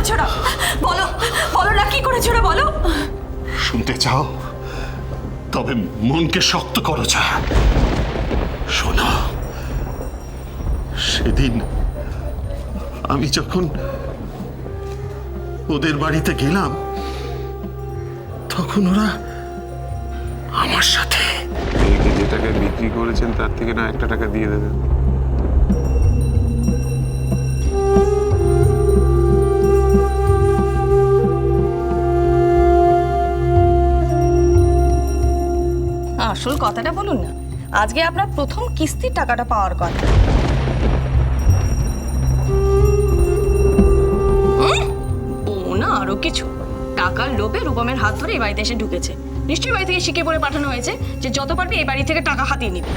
করেছো না? বলো বলো না, কি করেছো না বলো। শুনতে চাও? তবে মনকে শক্ত করো ছায়া। শোনো, সেদিন আমি যখন ওদের বাড়িতে গেলাম তখন ওরা আমার সাথে মেয়েকে যে টাকা বিক্রি করেছেন তার থেকে না একটা টাকা দিয়ে দেবেন। আসল কথাটা বলুন না। আজকে আপনার প্রথম কিস্তির টাকাটা পাওয়ার কথা। ও না, আরো কিছু টাকার লোভে রূপমের হাত ধরে এই বাড়িতে এসে ঢুকেছে। নিশ্চয়ই বাড়ি থেকে শিখে পড়ে পাঠানো হয়েছে যে যত পারবে এই বাড়ি থেকে টাকা হাতিয়ে নিবে।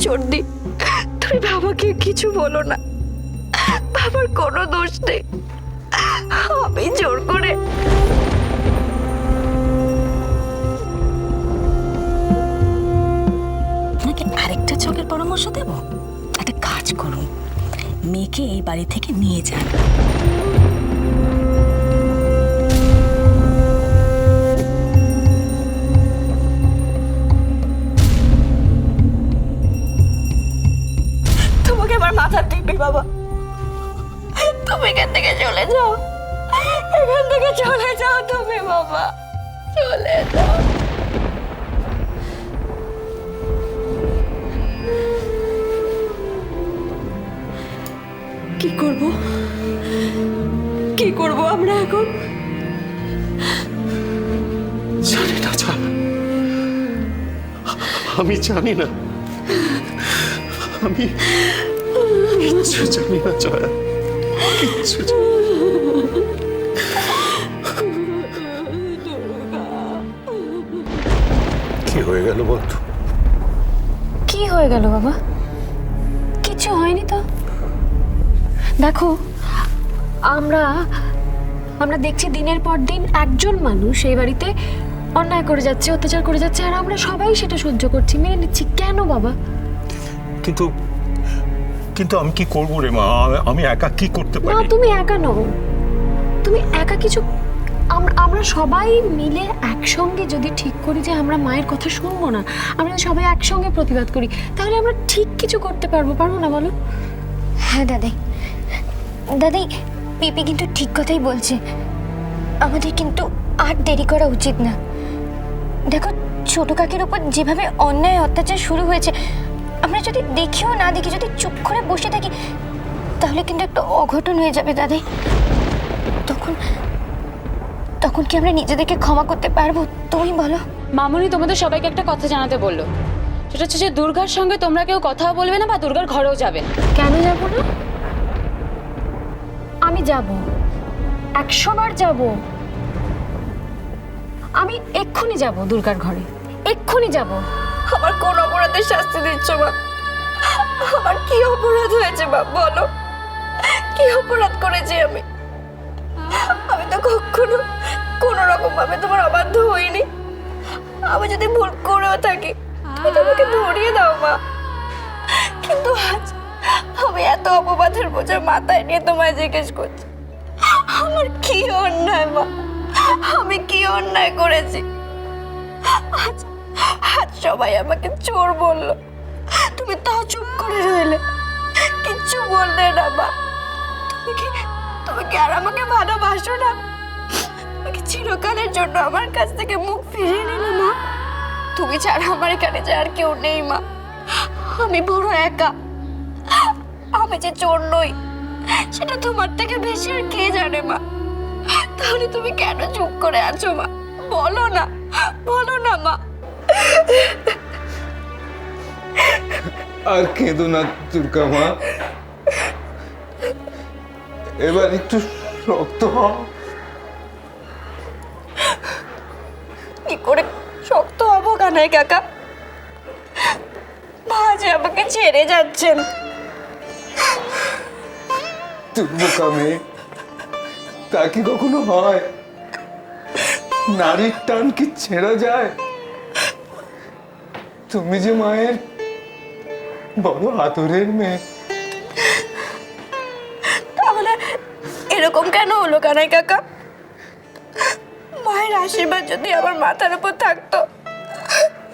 চর্দি, তুমি বাবাকে কিছু বলো না। বাবার কোনো দোষ নেই। আমি জোর করে আপনাকে আরেকটা চোখের পরামর্শ দেব। একটা কাজ করুন, মেয়েকে এই বাড়ি থেকে নিয়ে যান। তোমাকে আমার মাথার টিপি বাবা, তুমি এখান থেকে চলে যাও। এখান থেকে চলে যাও তুমি বাবা, চলে যাও। কি করব, কি করব আমরা এখন? জানি না ছায়া, আমি জানি না। আমি কিচ্ছু জানি না ছায়া, কিচ্ছু জানি না। কি হয়ে গেল বলতো? কি হয়ে গেল বাবা? কিছু হয়নি তো। দেখো, আমরা দেখছি দিনের পর দিন একজন মানুষ এই বাড়িতে অন্যায় করে যাচ্ছে, অত্যাচার করে যাচ্ছে, আর আমরা সবাই সেটা সহ্য করছি, মেনে নিচ্ছি। কেন বাবা? কিন্তু কিন্তু আমি কি করবো রে মা? আমি একা কি করতে না, পারি? তুমি একা নও, তুমি একা কিছু। আমরা সবাই মিলে একসঙ্গে যদি ঠিক করি যে আমরা মায়ের কথা শুনবো না, আমরা সবাই একসঙ্গে প্রতিবাদ করি, তাহলে আমরা ঠিক কিছু করতে পারবো না বলো? হ্যাঁ দাদাই, দাদাই পিপি কিন্তু ঠিক কথাই বলছে। আমাদের কিন্তু আর দেরি করা উচিত না। দেখো, ছোট কাকির উপর যেভাবে অন্যায় অত্যাচার শুরু হয়েছে, আমরা যদি দেখিও না দেখি, যদি চুপ করে বসে থাকি, তাহলে কিন্তু একটা অঘটন হয়ে যাবে দাদাই। তখন কি আমরা নিজেদেরকে ক্ষমা করতে পারবো? তুমি বলো। মামুনি তোমাদের সবাইকে একটা কথা জানাতে বললো। সেটা হচ্ছে যে দুর্গার সঙ্গে তোমরা কেউ কথাও বলবে না বা দুর্গার ঘরেও যাবে না। কেন যাব না? আমি যাব, 100 বার যাব। আমি এক্ষুনি যাব দুর্গার ঘরে, এক্ষুনি যাব। আমার কোন অপরাধের শাস্তি দিচ্ছ মা? আমার কি অপরাধ হয়েছে মা, বলো। কি অপরাধ করেছি আমি? আমি তো কখনো কোনো রকম ভাবে তোমার অবাধ্য হইনি। আমি যদি ভুল করেও থাকি, তুমি আমাকে ধরিয়ে দাও মা। কিন্তু আজ আমি এত অপবাদের বোঝা মাথায় নিয়ে তোমায় জিজ্ঞেস করছি, আমার কি অন্যায় মা? আমি কি অন্যায় করেছি? আজ সবাই আমাকে চোর বললো, তুমি তাও চুপ করে রইলে, কিচ্ছু বললে না মা। তুমি কি আর আমাকে ভালোবাসো না? তুমি কি চিরকালের জন্য আমার কাছ থেকে মুখ ফিরিয়ে নিলে মা? তুমি ছাড়া আমার এখানে যে আর কেউ নেই মা। আমি বড় একা। আমি যে চোর নই সেটা তোমার থেকে বেশি আর কে জানে মা। তাহলে তুমি কেন চুপ করে আছো মা? বলো না, বলো না মা। আর কেঁদো না দুর্গা মা, এবার একটু শক্ত হও। কি করে শক্ত হবো কানাই কাকা? মা যে আমাকে ছেড়ে যাচ্ছেন। দুর্গা মেয়ে, তা কি কখনো হয়? নারীর টান কি ছেড়ে যায়? তুমি যে মায়ের বড় আদরের মেয়ে। তাহলে এরকম কেন হলো কানাই কাকা? মায়ের আশীর্বাদ যদি আমার মাথার উপর থাকতো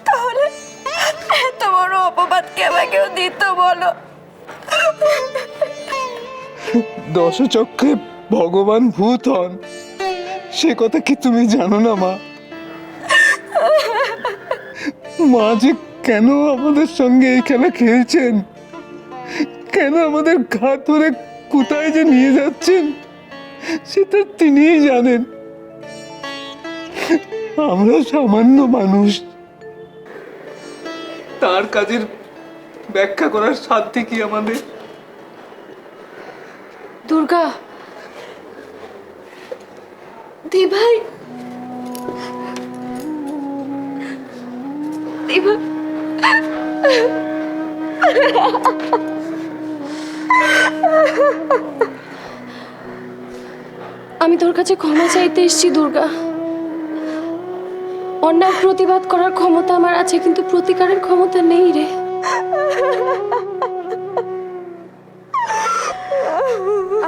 তাহলে এত বড় অপবাদ কে আমাকেও দিত বলো? দশচক্ষে ভগবান ভূত হন, সে কথা কি তুমি জানো না মা? মা যে কেন আমাদের সঙ্গে এই খেলা খেলছেন, কেন আমাদের ঘা ধরে কোথায় যে নিয়ে যাচ্ছেন, সেটা তিনিই জানেন। আমরা সামান্য মানুষ, তার কাজের ব্যাখ্যা করার সাধ্য কি আমাদের? দুর্গা, দি ভাই, দি ভাই, আমি তোর কাছে ক্ষমা চাইতে এসেছি দুর্গা। অন্যায় প্রতিবাদ করার ক্ষমতা আমার আছে, কিন্তু প্রতিকারের ক্ষমতা নেই রে।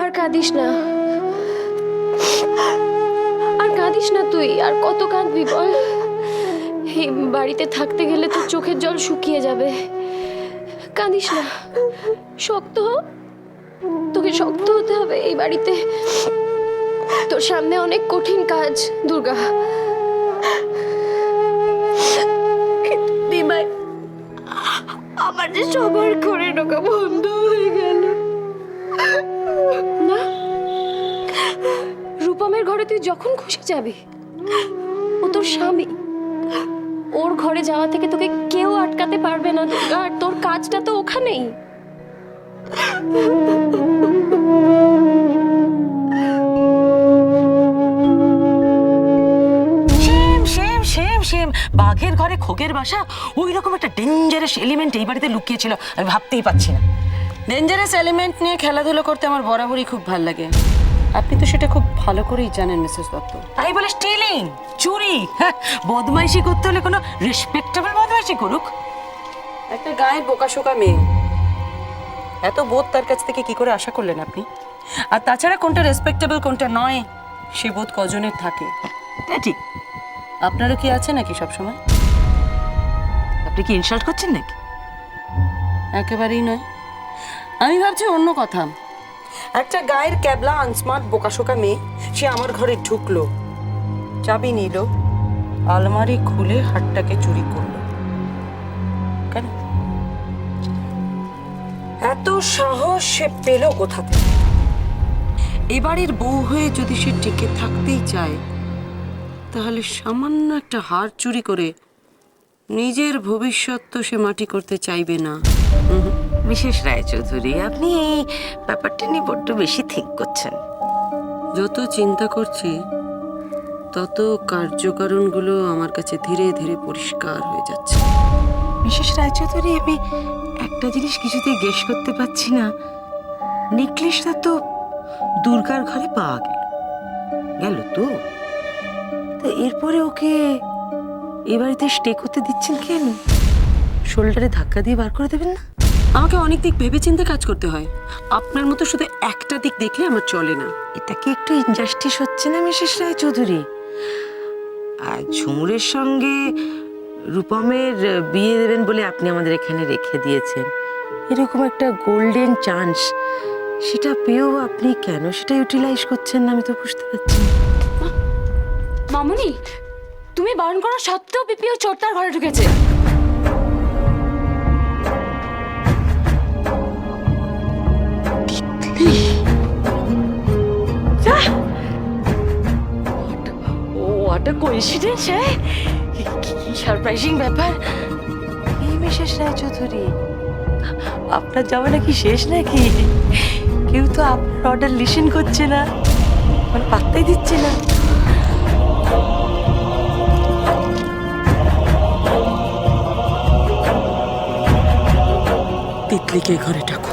আর কাঁদিস না, আর কাঁদিস না তুই। আর কত কাঁদবি বল? এই বাড়িতে থাকতে গেলে তোর চোখের জল শুকিয়ে যাবে। কাঁদিস না, শক্ত হ। তোকে শক্ত হতে হবে এই বাড়িতে। তোর সামনে অনেক কঠিন কাজ দুর্গা। দিমাই, আমার যে সবার ঘরে ঢোকা বন্ধ হয়ে গেল। না, রূপমের ঘরে তুই যখন খুশি যাবি। ও তোর স্বামী, ওর ঘরে যাওয়া থেকে তোকে কেউ আটকাতে পারবে না দুর্গা। আর তোর কাজটা তো ওখানেই। সেম সেম সেম সেম বাঘের ঘরে খোকের বাসা, ওই রকম একটা ডেঞ্জারাস এলিমেন্ট এই বাড়িতে লুকিয়েছিল। আমি ভাবতেই পারছি না। ডেঞ্জারাস এলিমেন্ট নিয়ে খেলাধুলো করতে আমার বরাবরই খুব ভালো লাগে। আপনি তো সেটা খুব ভালো করেই জানেন মিসেস দত্ত। তাই বলে স্টিলিং, চুরি, বদমাইশি করতে হলে কোনো রেসপেক্টেবল বদমাইশি করুক। একটা গায়ের বোকাশোকা মেয়ে, এত বোধ তার কাছ থেকে কি করে আশা করলেন আপনি? আর তাছাড়া কোনটা রেসপেক্টেবল কোনটা নয় সে বোধ কজনের থাকে? হ্যাঁ ঠিক, আপনারও কি আছে নাকি সবসময়? আপনি কি ইনসাল্ট করছেন নাকি? একেবারেই নয়। আমি ভাবছি অন্য কথা। একটা গায়ের ক্যাবলা আনস্মার্ট বোকাশোকা মেয়ে, সে আমার ঘরে ঢুকলো, চাবি নিল, আলমারি খুলে হাটটাকে চুরি করলো। কেন এত সাহস সে পেল কোথা থেকে? এবারের বউ হয়ে যদি সে টিকে থাকতেই চায়, তাহলে সামান্য একটা হার চুরি করে নিজের ভবিষ্যৎ তো সে মাটি করতে চাইবে না। মিসেস রায়চৌধুরী, আপনি এই ব্যাপারটা নিয়ে বড্ড বেশি থিঙ্ক করছেন। যত চিন্তা করছি তত কার্যকারণগুলো আমার কাছে ধীরে ধীরে পরিষ্কার হয়ে যাচ্ছে। মিসেস রায়চৌধুরী, আমি একটা জিনিস কিছুতেই গেস করতে পারছি না। নেকলেসটা তো দুর্গার ঘরে পাওয়া গেল তো এরপরে ওকে এ বাড়িতে স্টে করতে দিচ্ছেন কেন? শোল্ডারে ধাক্কা দিয়ে বার করে দেবেন না? আমাকে অনেক দিক ভেবেচিন্তে কাজ করতে হয়। আপনার মতো শুধু একটা দিক দেখলে আমার চলে না। এটা কি একটু ইনজাস্টিস হচ্ছে না মিসেস রায়চৌধুরী? আর ঝুমুরের সঙ্গে রূপমের বিয়ে দেবেন বলে আপনি আমাদের এখানে রেখে দিয়েছেন এরকম একটা গোল্ডেন চান্স, সেটা পেয়েও আপনি কেন সেটা ইউটিলাইজ করছেন না? আমি তো বুঝতে পারছি না। মামুনি, তুমি বারণ করা সত্ত্বেও পিপিও চোর তার ঘরে ঢুকেছে। What a coincidence! কি সারপ্রাইজিং ব্যাপার! এই মিসেস রায়চৌধুরী, আপনার যাওয়া নাকি শেষ নাকি? কেউ তো আপনার অর্ডার লিসেন করছে না, মানে পাত্তাই দিচ্ছে না। তিতলিকে ঘরে ডাকো।